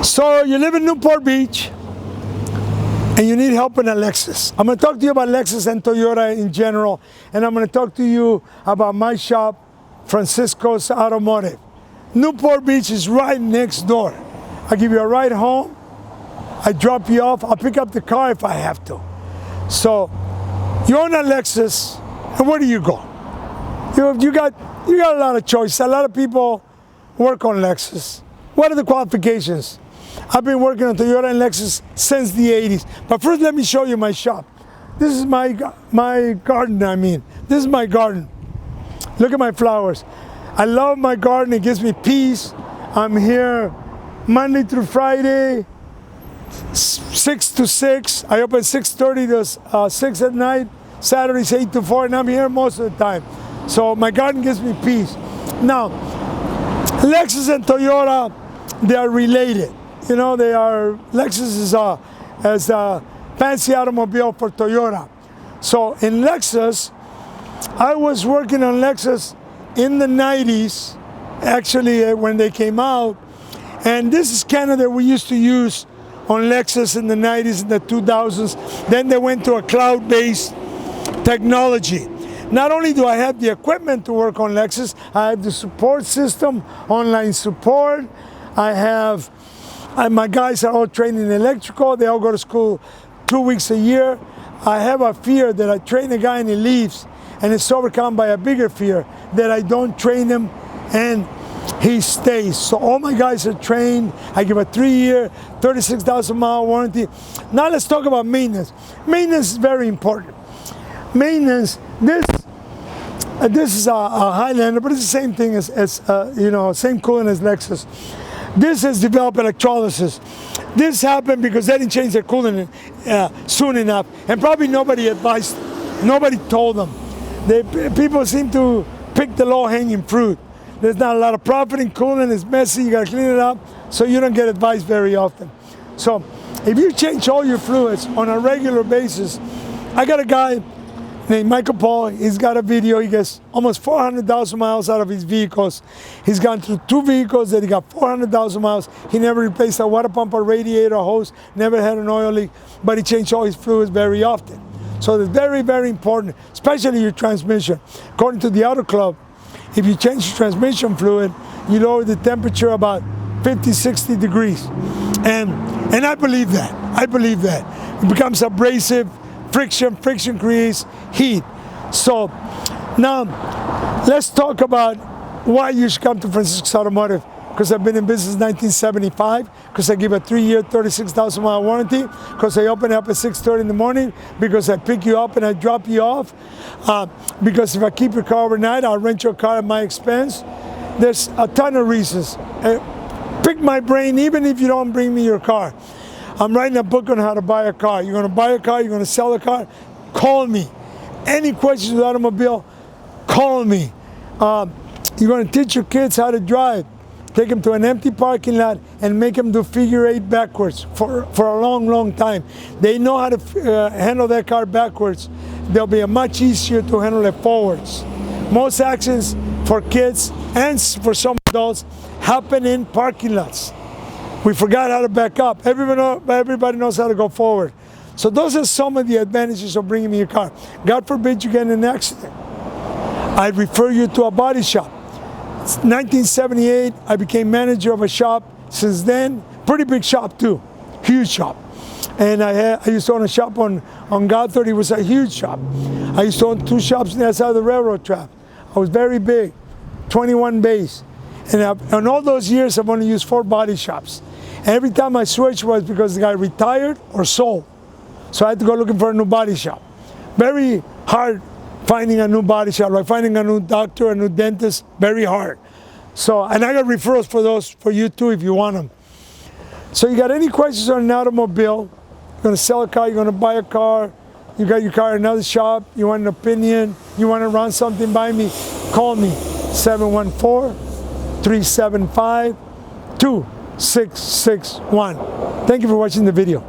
So you live in Newport Beach and you need help in a Lexus. I'm going to talk to you about Lexus and Toyota in general, and I'm going to talk to you about my shop, Francisco's Automotive. Newport Beach is right next door. I give you a ride home, I drop you off, I'll pick up the car if I have to. So you own a Lexus, and where do you go? You got a lot of choice. A lot of people work on Lexus. What are the qualifications? I've been working on Toyota and Lexus since the 80s. But first, let me show you my shop. This is my garden, I mean. This is my garden. Look at my flowers. I love my garden. It gives me peace. I'm here Monday through Friday, 6 to 6. I open 6:30 to 6 at night. Saturdays 8 to 4, and I'm here most of the time. So my garden gives me peace. Now, Lexus and Toyota, they are related. You know, they are, Lexus is a fancy automobile for Toyota. So in Lexus, I was working on Lexus in the 90s, actually when they came out. And this is kind of that we used to use on Lexus in the 90s and the 2000s. Then they went to a cloud-based technology. Not only do I have the equipment to work on Lexus, I have the support system, online support. I have, my guys are all trained in electrical. They all go to school 2 weeks a year. I have a fear that I train a guy and he leaves, and it's overcome by a bigger fear that I don't train him and he stays. So all my guys are trained. I give a 3-year, 36,000 mile warranty. Now let's talk about maintenance. Maintenance is very important. Maintenance, this is a Highlander, but it's the same thing as same coolant as Lexus. This has developed electrolysis. This happened because they didn't change their coolant soon enough, and probably nobody advised, nobody told them. People seem to pick the low-hanging fruit. There's not a lot of profit in coolant, it's messy, you gotta clean it up, so you don't get advice very often. So if you change all your fluids on a regular basis, I got a guy named Michael Paul. He's got a video. He gets almost 400,000 miles out of his vehicles. He's gone through 2 vehicles that he got 400,000 miles. He never replaced a water pump or radiator hose, never had an oil leak, but he changed all his fluids very often. So it's very, very important, especially your transmission. According to the Auto Club, if you change your transmission fluid, you lower the temperature about 50, 60 degrees. And I believe that. I believe that. It becomes abrasive. Friction creates heat. So now let's talk about why you should come to Francisco's Automotive. Because I've been in business 1975, because I give a 3-year, 36,000 mile warranty, because I open up at 6:30 in the morning, because I pick you up and I drop you off, because if I keep your car overnight, I'll rent your car at my expense. There's a ton of reasons. Pick my brain, even if you don't bring me your car. I'm writing a book on how to buy a car. You're going to buy a car, you're going to sell a car, call me. Any questions with automobile, call me. You're going to teach your kids how to drive. Take them to an empty parking lot and make them do figure 8 backwards for a long, long time. They know how to handle their car backwards. They'll be much easier to handle it forwards. Most accidents for kids and for some adults happen in parking lots. We forgot how to back up. Everybody knows how to go forward. So those are some of the advantages of bringing me your car. God forbid you get in an accident. I refer you to a body shop. It's 1978, I became manager of a shop. Since then, pretty big shop too, huge shop. And I used to own a shop on Gothard. It was a huge shop. I used to own 2 shops on the other side of the railroad track. I was very big, 21 bays. And in all those years, I've only used 4 body shops. And every time I switched was because the guy retired or sold. So I had to go looking for a new body shop. Very hard finding a new body shop, like finding a new doctor, a new dentist, very hard. So, and I got referrals for those for you too if you want them. So you got any questions on an automobile, you're gonna sell a car, you're gonna buy a car, you got your car in another shop, you want an opinion, you wanna run something by me, call me, 714-375-2661. Thank you for watching the video.